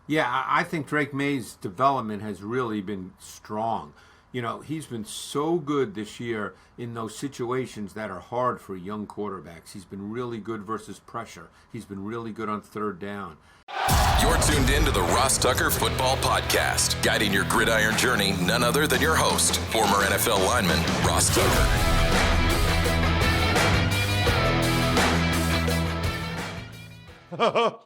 Yeah, I think Drake May's development has really been strong. He's been so good this year in those situations that are hard for young quarterbacks. He's been really good versus pressure. He's been really good on third down. You're tuned in to the Ross Tucker Football Podcast, guiding your gridiron journey, none other than your host, former NFL lineman, Ross Tucker.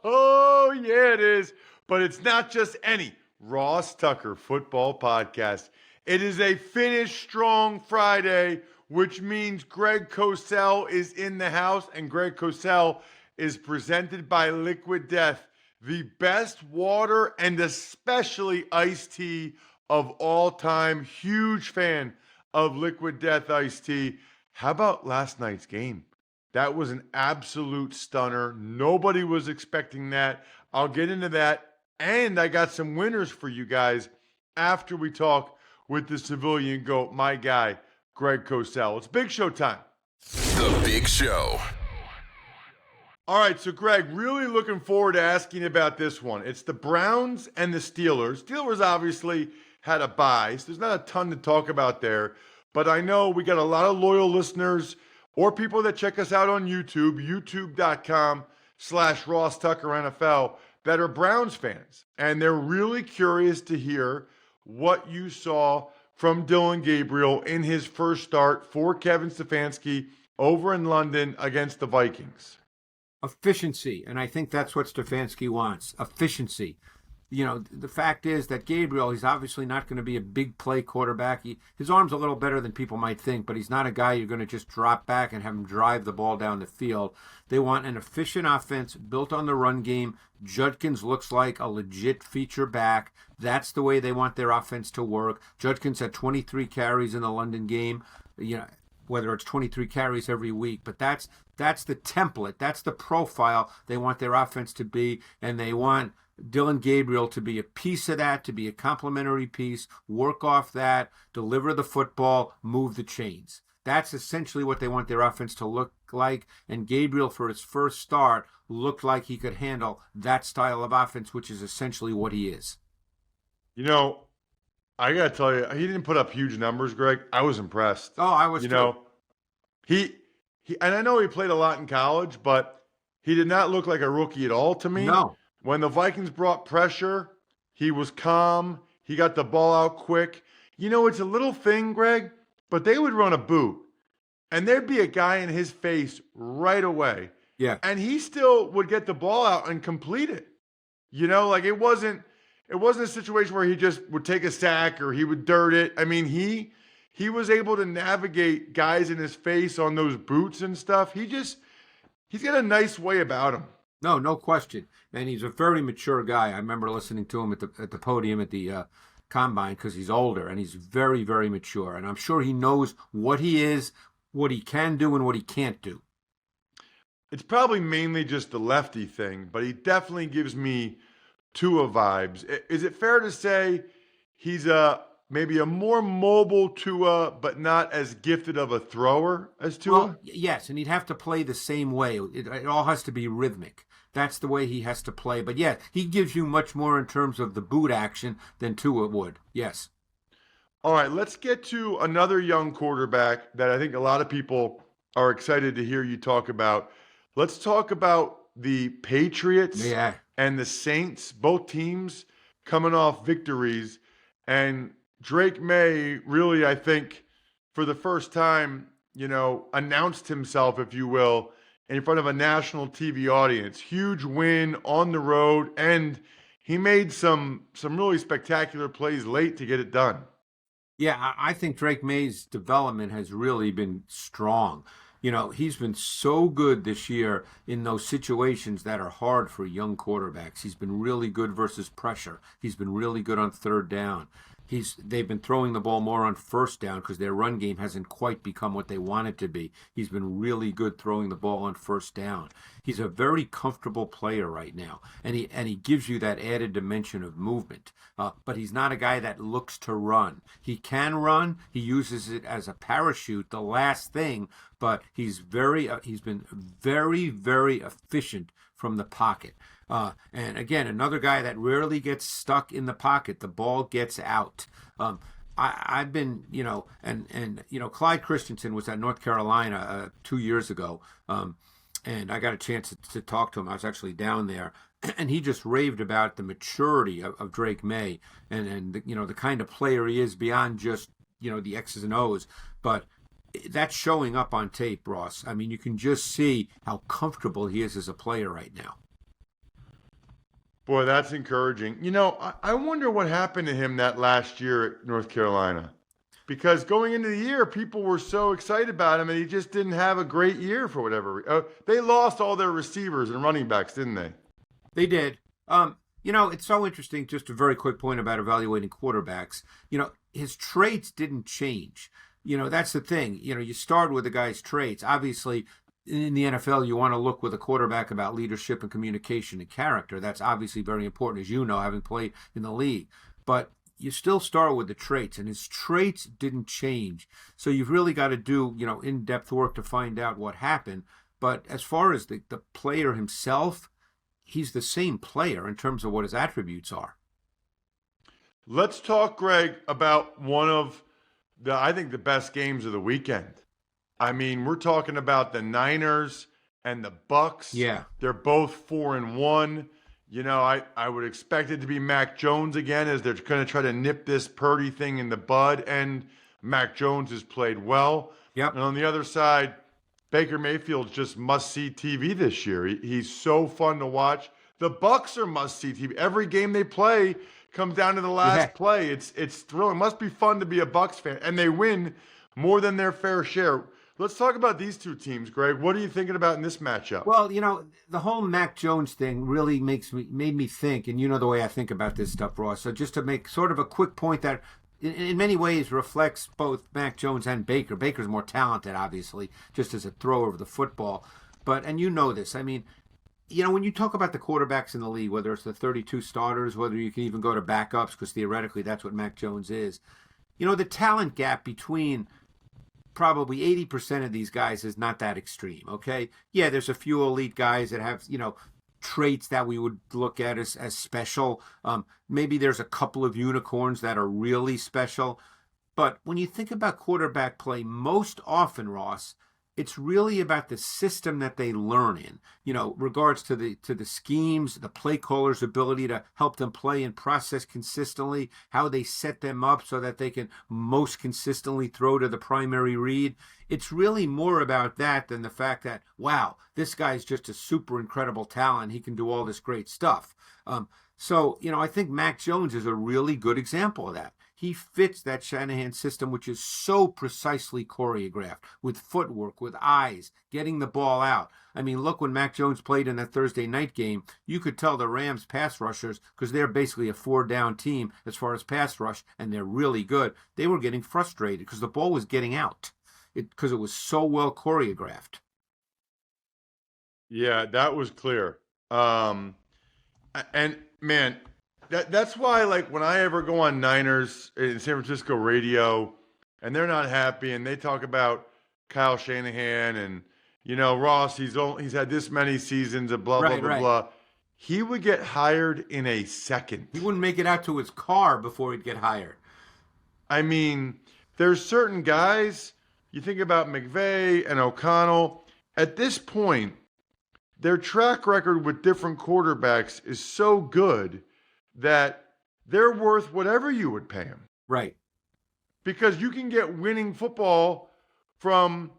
Oh, yeah, it is. But it's not just any Ross Tucker Football Podcast. It is a Finish Strong Friday, which means Greg Cosell is in the house, and Greg Cosell is presented by Liquid Death, the best water and especially iced tea of all time. Huge fan of Liquid Death iced tea. How about last night's game? That was an absolute stunner. Nobody was expecting that. I'll get into that. And I got some winners for you guys after we talk with the civilian GOAT, my guy, Greg Cosell. It's Big Show time. The Big Show. All right, so Greg, really looking forward to asking about this one. It's the Browns and the Steelers. Steelers obviously had a bye, so there's not a ton to talk about there. But I know we got a lot of loyal listeners or people that check us out on YouTube, youtube.com/Ross Tucker NFL, that are Browns fans. And they're really curious to hear what you saw from Dylan Gabriel in his first start for Kevin Stefanski over in London against the Vikings. Efficiency, and I think that's what Stefanski wants. Efficiency. The fact is that Gabriel, he's obviously not going to be a big play quarterback. His arm's a little better than people might think, but he's not a guy you're going to just drop back and have him drive the ball down the field. They want an efficient offense built on the run game. Judkins looks like a legit feature back. That's the way they want their offense to work. Judkins had 23 carries in the London game. Whether it's 23 carries every week, but that's the template. That's the profile they want their offense to be, and they want Dylan Gabriel to be a piece of that, to be a complementary piece, work off that, deliver the football, move the chains. That's essentially what they want their offense to look like, and Gabriel, for his first start, looked like he could handle that style of offense, which is essentially what he is. I got to tell you, he didn't put up huge numbers, Greg. I was impressed. Oh, I was too. He and I know he played a lot in college, but he did not look like a rookie at all to me. No. When the Vikings brought pressure, he was calm. He got the ball out quick. It's a little thing, Greg, but they would run a boot, and there'd be a guy in his face right away. Yeah. And he still would get the ball out and complete it. It wasn't a situation where he just would take a sack or he would dirt it. I mean, he was able to navigate guys in his face on those boots and stuff. He's got a nice way about him. No question. And he's a very mature guy. I remember listening to him at the podium at the combine because he's older, and he's very, very mature. And I'm sure he knows what he is, what he can do, and what he can't do. It's probably mainly just the lefty thing, but he definitely gives me Tua vibes. Is it fair to say he's maybe a more mobile Tua, but not as gifted of a thrower as Tua? Well, yes, and he'd have to play the same way. It all has to be rhythmic. That's the way he has to play. But yeah, he gives you much more in terms of the boot action than Tua would. Yes. All right, let's get to another young quarterback that I think a lot of people are excited to hear you talk about. Let's talk about the Patriots and the Saints, both teams coming off victories. And Drake May really, I think, for the first time, announced himself, if you will, in front of a national TV audience. Huge win on the road, and he made some really spectacular plays late to get it done. Yeah, I think Drake May's development has really been strong. He's been so good this year in those situations that are hard for young quarterbacks. He's been really good versus pressure. He's been really good on third down. They've been throwing the ball more on first down because their run game hasn't quite become what they want it to be. He's been really good throwing the ball on first down. He's a very comfortable player right now, and he gives you that added dimension of movement. But he's not a guy that looks to run. He can run. He uses it as a parachute, the last thing. But he's been very, very efficient from the pocket. And again, another guy that rarely gets stuck in the pocket. The ball gets out. I've been, Clyde Christensen was at North Carolina 2 years ago. And I got a chance to talk to him. I was actually down there. And he just raved about the maturity of Drake May and the kind of player he is beyond just, the X's and O's. But that's showing up on tape, Ross. I mean, you can just see how comfortable he is as a player right now. Boy, that's encouraging. I wonder what happened to him that last year at North Carolina. Because going into the year, people were so excited about him, and he just didn't have a great year for whatever reason. They lost all their receivers and running backs, didn't they? They did. It's so interesting, just a very quick point about evaluating quarterbacks. His traits didn't change. That's the thing. You start with the guy's traits. Obviously, in the NFL, you want to look with a quarterback about leadership and communication and character. That's obviously very important, as you know, having played in the league. But you still start with the traits, and his traits didn't change. So you've really got to do, in-depth work to find out what happened. But as far as the player himself, he's the same player in terms of what his attributes are. Let's talk, Greg, about one of I think the best games of the weekend. I mean, we're talking about the Niners and the Bucks. Yeah. They're both 4-1. I would expect it to be Mac Jones again, as they're going to try to nip this Purdy thing in the bud, and Mac Jones has played well. Yep. And on the other side, Baker Mayfield's just must-see TV this year. He's so fun to watch. The Bucks are must-see TV. Every game they play comes down to the last play. It's thrilling. It must be fun to be a Bucks fan, and they win more than their fair share. Let's talk about these two teams, Greg. What are you thinking about in this matchup? Well, the whole Mac Jones thing really made me think, and you know the way I think about this stuff, Ross. So just to make sort of a quick point that in many ways reflects both Mac Jones and Baker. Baker's more talented, obviously, just as a thrower of the football. And you know this. I mean, when you talk about the quarterbacks in the league, whether it's the 32 starters, whether you can even go to backups, because theoretically that's what Mac Jones is, the talent gap between probably 80% of these guys is not that extreme, okay? Yeah, there's a few elite guys that have, traits that we would look at as special. Maybe there's a couple of unicorns that are really special. But when you think about quarterback play, most often, Ross, it's really about the system that they learn in, regards to the schemes, the play caller's ability to help them play and process consistently, how they set them up so that they can most consistently throw to the primary read. It's really more about that than the fact that, wow, this guy's just a super incredible talent. He can do all this great stuff. I think Mac Jones is a really good example of that. He fits that Shanahan system, which is so precisely choreographed with footwork, with eyes, getting the ball out. I mean, look, when Mac Jones played in that Thursday night game, you could tell the Rams pass rushers, because they're basically a 4-down team as far as pass rush, and they're really good. They were getting frustrated because the ball was getting out because it was so well choreographed. Yeah, that was clear. And, man, That's why, when I ever go on Niners in San Francisco radio, and they're not happy, and they talk about Kyle Shanahan and, Ross, he's had this many seasons of blah, blah, blah. He would get hired in a second. He wouldn't make it out to his car before he'd get hired. I mean, there's certain guys, you think about McVay and O'Connell, at this point, their track record with different quarterbacks is so good that they're worth whatever you would pay them. Right. Because you can get winning football from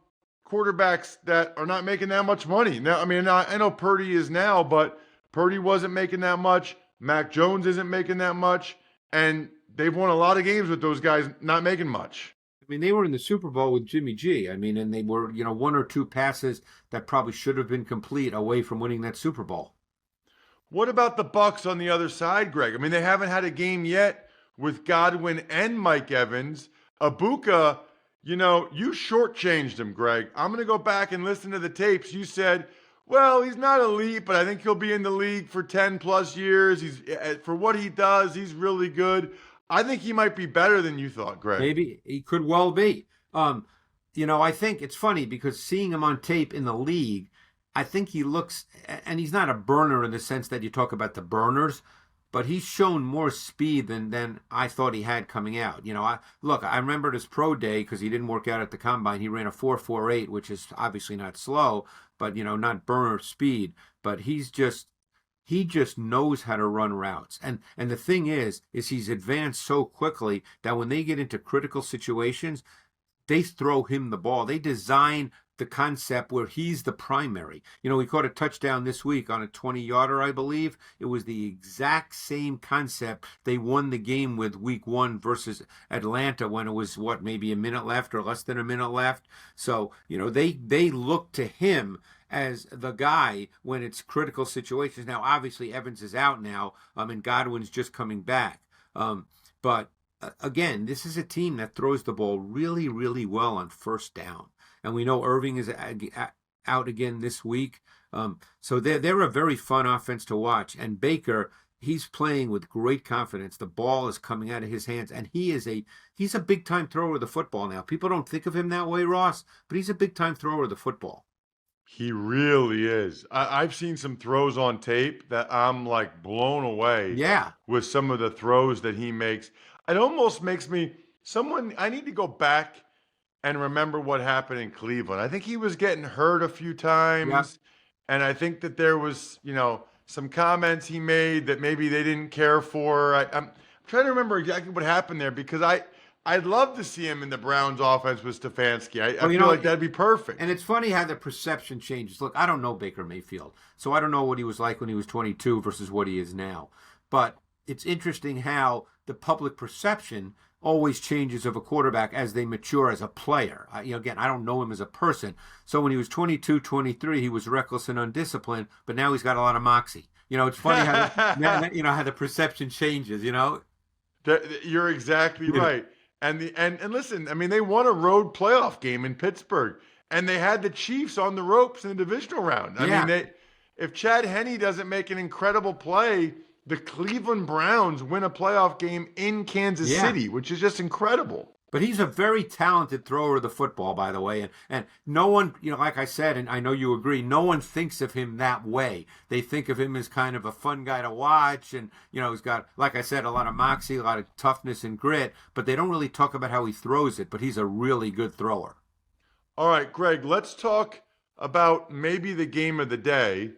quarterbacks that are not making that much money. Now, I mean, I know Purdy is now, but Purdy wasn't making that much. Mac Jones isn't making that much. And they've won a lot of games with those guys not making much. I mean, they were in the Super Bowl with Jimmy G. I mean, and they were, one or two passes that probably should have been complete away from winning that Super Bowl. What about the Bucs on the other side, Greg? I mean, they haven't had a game yet with Godwin and Mike Evans. Ibuka, you shortchanged him, Greg. I'm going to go back and listen to the tapes. You said, well, he's not elite, but I think he'll be in the league for 10-plus years. For what he does, he's really good. I think he might be better than you thought, Greg. Maybe. He could well be. I think it's funny because seeing him on tape in the league, I think he looks, and he's not a burner in the sense that you talk about the burners, but he's shown more speed than I thought he had coming out. I remember his pro day because he didn't work out at the combine. He ran a 4.48, which is obviously not slow, but not burner speed. But he just knows how to run routes. And the thing is he's advanced so quickly that when they get into critical situations, they throw him the ball. They design the concept where he's the primary. He caught a touchdown this week on a 20-yarder, I believe. It was the exact same concept they won the game with week 1 versus Atlanta when it was, maybe a minute left or less than a minute left. So, they look to him as the guy when it's critical situations. Now, obviously, Evans is out now, and Godwin's just coming back. But again, this is a team that throws the ball really, really well on first down. And we know Irving is out again this week. So they're a very fun offense to watch. And Baker, he's playing with great confidence. The ball is coming out of his hands. And he's a big-time thrower of the football now. People don't think of him that way, Ross, but he's a big-time thrower of the football. He really is. I've seen some throws on tape that I'm like blown away with some of the throws that he makes. It almost makes me I need to go back and remember what happened in Cleveland. I think he was getting hurt a few times. Yep. And I think that there was, some comments he made that maybe they didn't care for. I'm trying to remember exactly what happened there because I'd love to see him in the Browns offense with Stefanski. I feel like that'd be perfect. And it's funny how the perception changes. Look, I don't know Baker Mayfield, so I don't know what he was like when he was 22 versus what he is now. But it's interesting how the public perception always changes of a quarterback as they mature as a player. Again, I don't know him as a person. So when he was 22, 23, he was reckless and undisciplined, but now he's got a lot of moxie. It's funny how how the perception changes, You're exactly right. And listen, I mean, they won a road playoff game in Pittsburgh, and they had the Chiefs on the ropes in the divisional round. I mean, if Chad Henne doesn't make an incredible play, the Cleveland Browns win a playoff game in Kansas City, which is just incredible. But he's a very talented thrower of the football, by the way. And no one, like I said, and I know you agree, no one thinks of him that way. They think of him as kind of a fun guy to watch. And, he's got, like I said, a lot of moxie, a lot of toughness and grit. But they don't really talk about how he throws it. But he's a really good thrower. All right, Greg, let's talk about maybe the game of the day.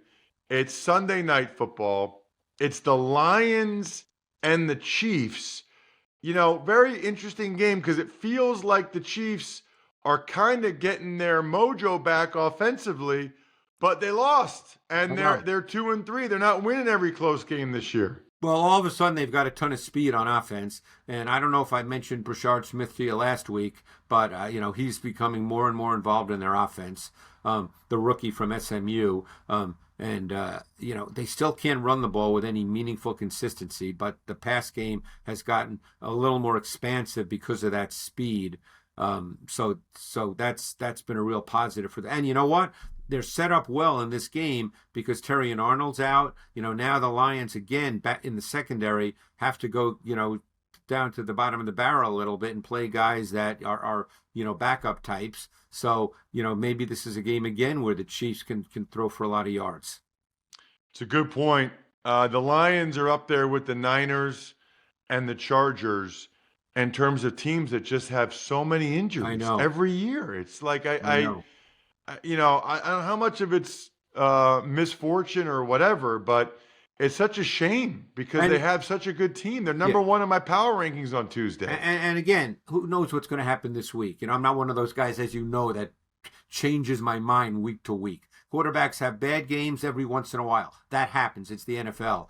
It's Sunday Night Football. It's the Lions and the Chiefs. Very interesting game because it feels like the Chiefs are kind of getting their mojo back offensively, but they lost. And they're 2-3. They're not winning every close game this year. Well, all of a sudden they've got a ton of speed on offense. And I don't know if I mentioned Brashard Smith to you last week, but, he's becoming more and more involved in their offense. The rookie from SMU. They still can't run the ball with any meaningful consistency, but the pass game has gotten a little more expansive because of that speed. So that's been a real positive for them. And you know what? They're set up well in this game because Terry and Arnold's out. Now the Lions, again, back in the secondary, have to go, down to the bottom of the barrel a little bit and play guys that are backup types. So, maybe this is a game again where the Chiefs can throw for a lot of yards. It's a good point. The Lions are up there with the Niners and the Chargers in terms of teams that just have so many injuries every year. It's like I don't know how much of it's misfortune or whatever, but it's such a shame because they have such a good team. They're number one in my power rankings on Tuesday. And again, who knows what's going to happen this week? I'm not one of those guys, as you know, that changes my mind week to week. Quarterbacks have bad games every once in a while. That happens. It's the NFL.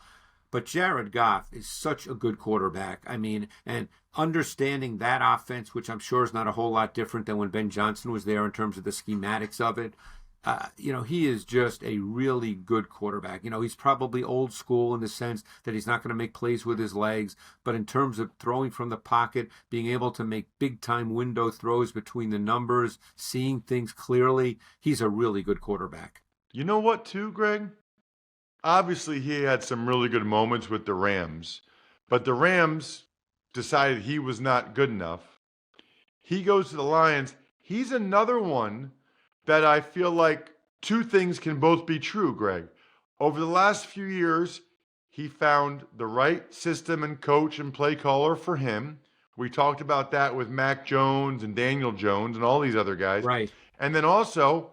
But Jared Goff is such a good quarterback. I mean, and understanding that offense, which I'm sure is not a whole lot different than when Ben Johnson was there in terms of the schematics of it. He is just a really good quarterback. He's probably old school in the sense that he's not going to make plays with his legs, but in terms of throwing from the pocket, being able to make big-time window throws between the numbers, seeing things clearly, he's a really good quarterback. You know what, too, Greg? Obviously, he had some really good moments with the Rams, but the Rams decided he was not good enough. He goes to the Lions. He's another one that I feel like two things can both be true, Greg. Over the last few years, he found the right system and coach and play caller for him. We talked about that with Mac Jones and Daniel Jones and all these other guys. Right. And then also,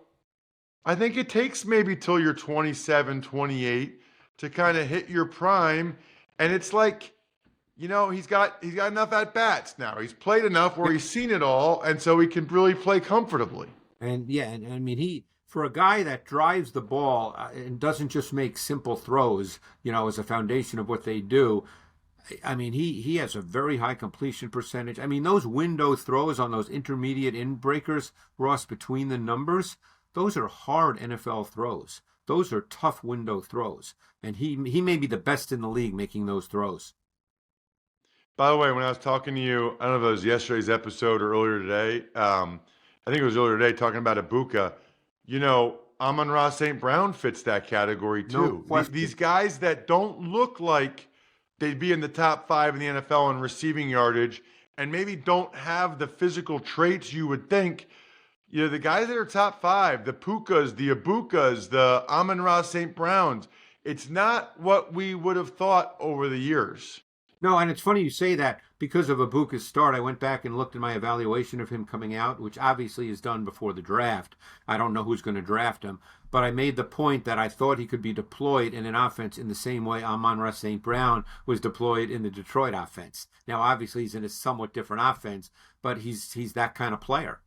I think it takes maybe till you're 27, 28 to kind of hit your prime. And it's like, he's got enough at-bats now. He's played enough where he's seen it all, and so he can really play comfortably. And I mean, for a guy that drives the ball and doesn't just make simple throws, as a foundation of what they do, I mean, he has a very high completion percentage. I mean, those window throws on those intermediate in breakers, Ross, between the numbers, those are hard NFL throws. Those are tough window throws. And he may be the best in the league making those throws. By the way, when I was talking to you, I don't know if it was yesterday's episode or earlier today, I think it was earlier today, talking about Ibuka. Amon-Ra St. Brown fits that category too. No, these guys that don't look like they'd be in the top 5 in the NFL in receiving yardage and maybe don't have the physical traits you would think. The guys that are top 5, the Pukas, the Ibukas, the Amon-Ra St. Browns, it's not what we would have thought over the years. No, and it's funny you say that because of Ibuka's start. I went back and looked at my evaluation of him coming out, which obviously is done before the draft. I don't know who's going to draft him, but I made the point that I thought he could be deployed in an offense in the same way Amon-Ra St. Brown was deployed in the Detroit offense. Now, obviously, he's in a somewhat different offense, but he's that kind of player.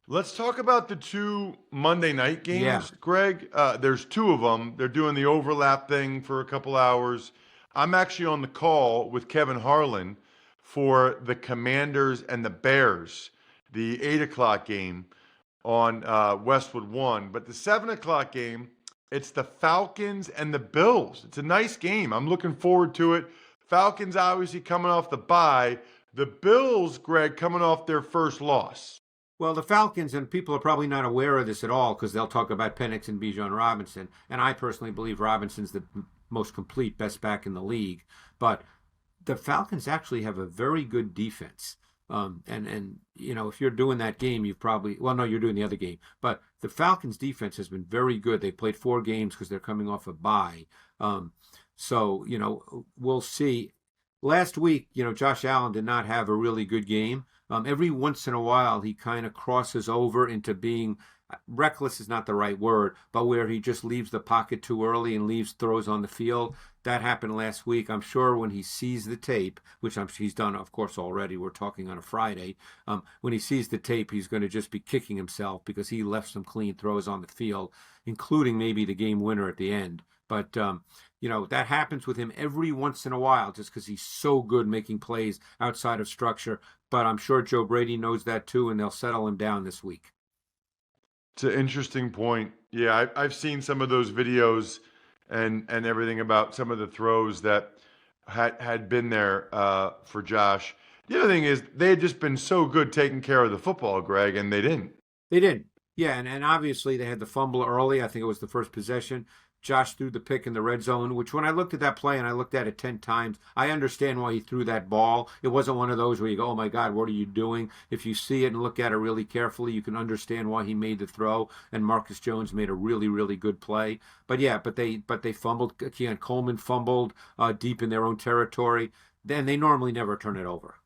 Let's talk about the 2 Monday night games, Yeah. Greg. There's 2 of them. They're doing the overlap thing for a couple hours. I'm actually on the call with Kevin Harlan for the Commanders and the Bears, the 8 o'clock game on Westwood 1. But the 7 o'clock game, it's the Falcons and the Bills. It's a nice game. I'm looking forward to it. Falcons obviously coming off the bye. The Bills, Greg, coming off their first loss. Well, the Falcons, and people are probably not aware of this at all because they'll talk about Penix and Bijan Robinson. And I personally believe Robinson's the most complete best back in the league. But the Falcons actually have a very good defense. And if you're doing that game, you're doing the other game. But the Falcons defense has been very good. They played 4 games because they're coming off a bye. So we'll see. Last week, Josh Allen did not have a really good game. Every once in a while, he kind of crosses over into being reckless is not the right word, but where he just leaves the pocket too early and leaves throws on the field. That happened last week. I'm sure when he sees the tape, which he's done, of course, already. We're talking on a Friday. When he sees the tape, he's going to just be kicking himself because he left some clean throws on the field, including maybe the game winner at the end. But, that happens with him every once in a while just because he's so good making plays outside of structure. But I'm sure Joe Brady knows that too, and they'll settle him down this week. It's an interesting point. Yeah, I've seen some of those videos and everything about some of the throws that had been there for Josh. The other thing is they had just been so good taking care of the football, Greg, and they didn't. They didn't. Yeah, and obviously they had the fumble early. I think it was the first possession. Josh threw the pick in the red zone, which when I looked at that play and I looked at it 10 times, I understand why he threw that ball. It wasn't one of those where you go, oh my God, what are you doing? If you see it and look at it really carefully, you can understand why he made the throw. And Marcus Jones made a really, really good play. But they fumbled. Keon Coleman fumbled deep in their own territory. Then they normally never turn it over.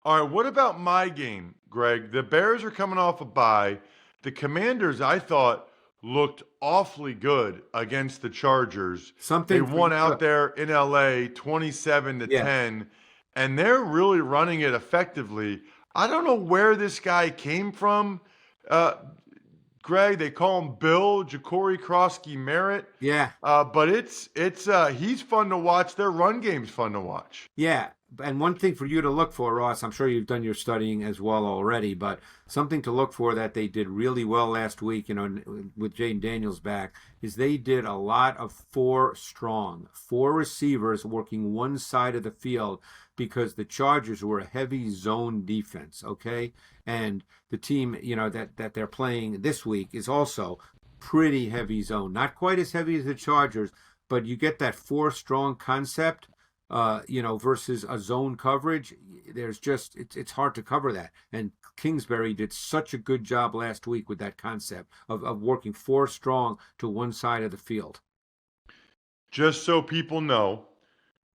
All right, what about my game, Greg? The Bears are coming off a bye. The Commanders, I thought, looked awfully good against the Chargers. They won out there in LA 27-10, and they're really running it effectively. I don't know where this guy came from. Greg, they call him Bill, Ja'Cory Krosky-Merritt. Yeah. But he's fun to watch. Their run game's fun to watch. Yeah. And one thing for you to look for, Ross, I'm sure you've done your studying as well already, but something to look for that they did really well last week, with Jaden Daniels back, is they did a lot of 4 receivers working one side of the field because the Chargers were a heavy zone defense, okay? And the team, that they're playing this week is also pretty heavy zone. Not quite as heavy as the Chargers, but you get that 4 strong concept. versus a zone coverage. There's just it's hard to cover that. And Kingsbury did such a good job last week with that concept of working 4 strong to one side of the field. Just so people know,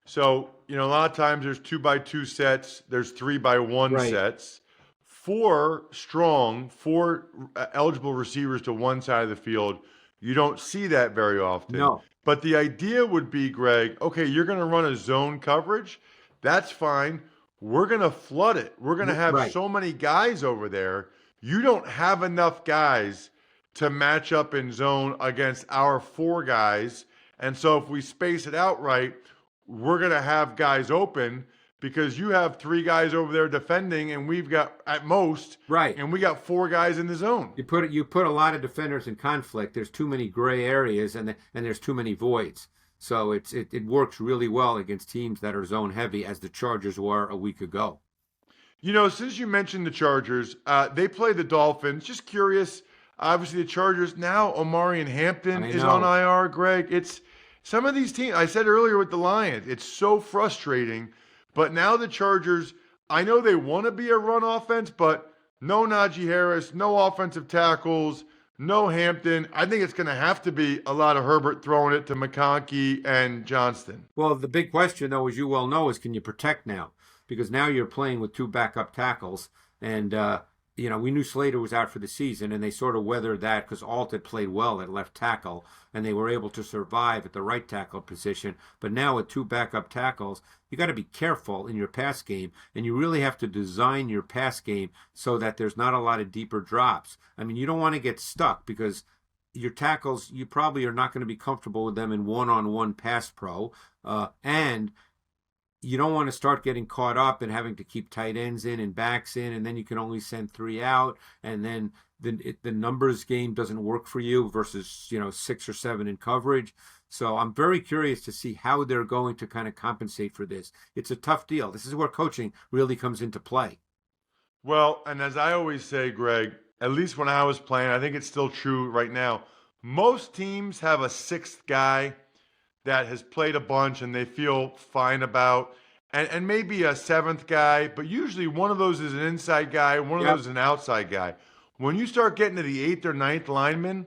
so a lot of times there's 2x2 sets, there's 3x1 Right. sets. 4 strong, 4 eligible receivers to one side of the field. You don't see that very often. No. But the idea would be, Greg, okay, you're going to run a zone coverage. That's fine. We're going to flood it. We're going to have Right. so many guys over there. You don't have enough guys to match up in zone against our 4 guys. And so if we space it out right, we're going to have guys open because you have 3 guys over there defending and we've got at most, Right. and we got 4 guys in the zone. You put a lot of defenders in conflict. There's too many gray areas and there's too many voids. So it works really well against teams that are zone heavy, as the Chargers were a week ago. Since you mentioned the Chargers, they play the Dolphins. Just curious, obviously the Chargers now, Omari and Hampton is on IR, Greg. It's some of these teams, I said earlier with the Lions, it's so frustrating. But now the Chargers, I know they want to be a run offense, but no Najee Harris, no offensive tackles, no Hampton. I think it's going to have to be a lot of Herbert throwing it to McConkey and Johnston. Well, the big question, though, as you well know, is can you protect now? Because now you're playing with 2 backup tackles. And, we knew Slater was out for the season, and they sort of weathered that because Alt had played well at left tackle, and they were able to survive at the right tackle position. But now with 2 backup tackles, you got to be careful in your pass game, and you really have to design your pass game so that there's not a lot of deeper drops. I mean, you don't want to get stuck because your tackles, you probably are not going to be comfortable with them in one-on-one pass pro, and you don't want to start getting caught up and having to keep tight ends in and backs in, and then you can only send 3 out, and then the numbers game doesn't work for you versus 6 or 7 in coverage. So I'm very curious to see how they're going to kind of compensate for this. It's a tough deal. This is where coaching really comes into play. Well, and as I always say, Greg, at least when I was playing, I think it's still true right now. Most teams have a 6th guy that has played a bunch and they feel fine about, and maybe a 7th guy, but usually one of those is an inside guy, one of those is an outside guy. When you start getting to the 8th or 9th lineman,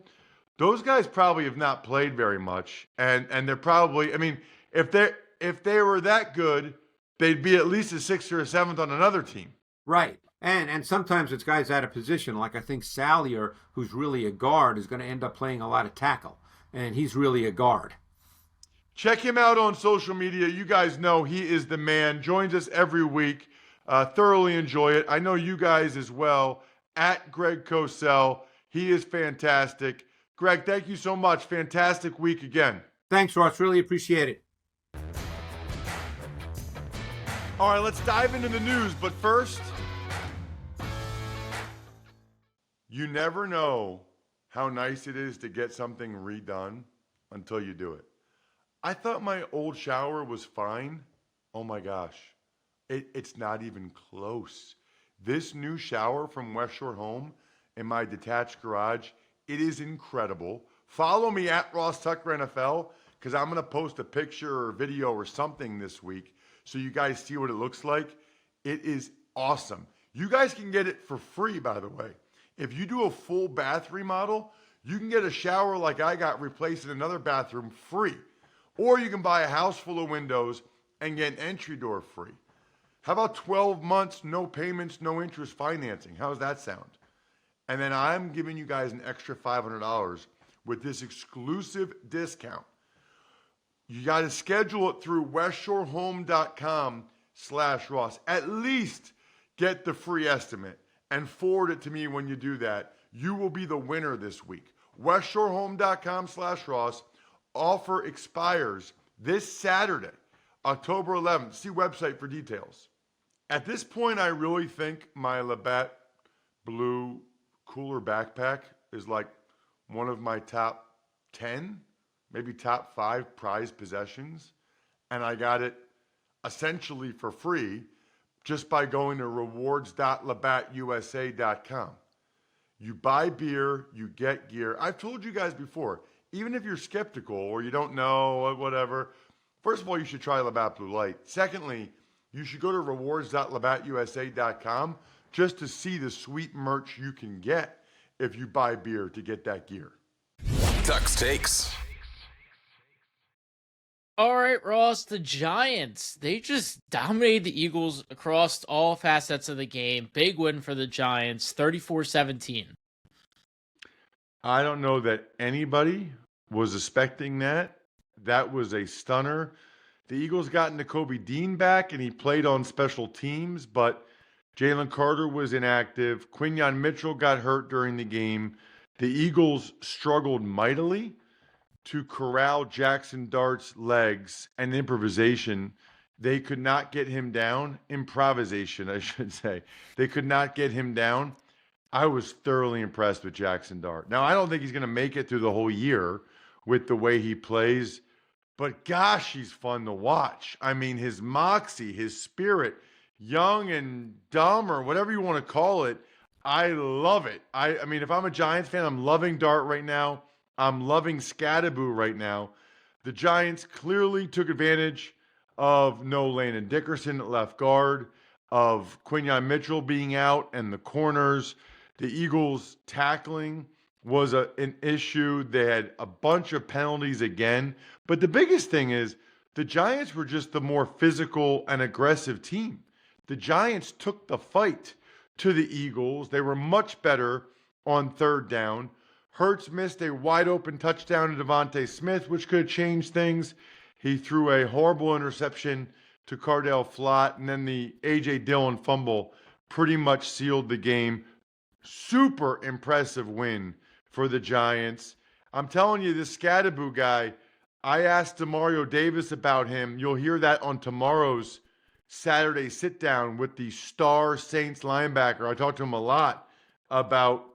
those guys probably have not played very much, and they're probably, I mean, if they were that good, they'd be at least a 6th or a 7th on another team. Right. And sometimes it's guys out of position, like I think Salyer, who's really a guard, is going to end up playing a lot of tackle, and he's really a guard. Check him out on social media. You guys know he is the man. Joins us every week. Thoroughly enjoy it. I know you guys as well. At Greg Cosell. He is fantastic. Greg, thank you so much. Fantastic week again. Thanks, Ross. Really appreciate it. All right, let's dive into the news. But first, you never know how nice it is to get something redone until you do it. I thought my old shower was fine. Oh my gosh. It's not even close. This new shower from West Shore Home in my detached garage, it is incredible. Follow me at Ross Tucker NFL because I'm going to post a picture or video or something this week so you guys see what it looks like. It is awesome. You guys can get it for free, by the way. If you do a full bath remodel, you can get a shower like I got replaced in another bathroom free. Or you can buy a house full of windows and get an entry door free. How about 12 months, no payments, no interest financing? How does that sound? And then I'm giving you guys an extra $500 with this exclusive discount. You got to schedule it through westshorehome.com/Ross. At least get the free estimate and forward it to me when you do that. You will be the winner this week. westshorehome.com/Ross. Offer expires this Saturday, October 11th. See website for details. At this point, I really think my Labatt blue cooler backpack is like one of my top 10, maybe top 5 prized possessions. And I got it essentially for free just by going to rewards.labattusa.com. You buy beer, you get gear. I've told you guys before, even if you're skeptical or you don't know, whatever, First of all, you should try Labatt Blue Light. Secondly, you should go to rewards.labattusa.com just to see the sweet merch you can get if you buy beer to get that gear. Tuck's Takes. All right, Ross, the Giants, they just dominated the Eagles across all facets of the game. Big win for the Giants, 34-17. I don't know that anybody was expecting that. That was a stunner. The Eagles got Nakobe Dean back, and he played on special teams, but Jalen Carter was inactive. Quinyon Mitchell got hurt during the game. The Eagles struggled mightily to corral Jackson Dart's legs and improvisation. They could not get him down. Improvisation, I should say. They could not get him down. I was thoroughly impressed with Jackson Dart. Now, I don't think he's going to make it through the whole year with the way he plays, but gosh, he's fun to watch. I mean, his moxie, his spirit, young and dumb or whatever you want to call it, I love it. I mean, if I'm a Giants fan, I'm loving Dart right now. I'm loving Scadaboo right now. The Giants clearly took advantage of no Landon Dickerson at left guard, of Quinyon Mitchell being out and the corners. The Eagles tackling was an issue. They had a bunch of penalties again. But the biggest thing is the Giants were just the more physical and aggressive team. The Giants took the fight to the Eagles. They were much better on third down. Hurts missed a wide open touchdown to Devontae Smith, which could have changed things. He threw a horrible interception to Cardale Flott, and then the A.J. Dillon fumble pretty much sealed the game. Super impressive win for the Giants. I'm telling you, this Scadaboo guy, I asked Demario Davis about him. You'll hear that on tomorrow's Saturday sit-down with the star Saints linebacker. I talked to him a lot about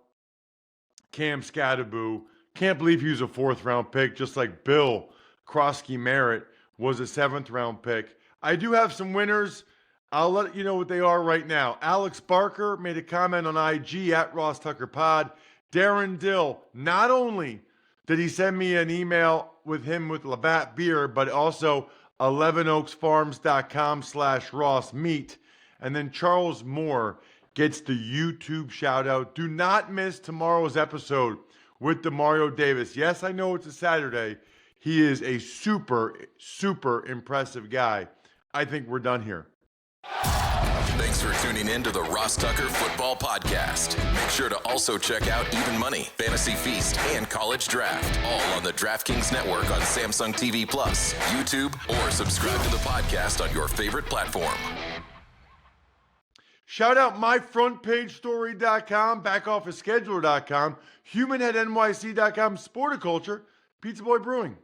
Cam Scadaboo. Can't believe he was a fourth-round pick, just like Bill Krosky-Merritt was a seventh-round pick. I do have some winners. I'll let you know what they are right now. Alex Barker made a comment on IG at Ross Tucker Pod. Darren Dill, not only did he send me an email with him with Labatt Beer, but also 11oaksfarms.com/Ross Meat. And then Charles Moore gets the YouTube shout out. Do not miss tomorrow's episode with Demario Davis. Yes, I know it's a Saturday. He is a super, super impressive guy. I think we're done here. Thanks for tuning in to the Ross Tucker Football Podcast. Make sure to also check out Even Money, Fantasy Feast, and College Draft, all on the DraftKings Network on Samsung TV Plus, YouTube, or subscribe to the podcast on your favorite platform. Shout out myfrontpagestory.com, backoffescheduler.com, humanheadnyc.com, Sporticulture, Pizza Boy Brewing.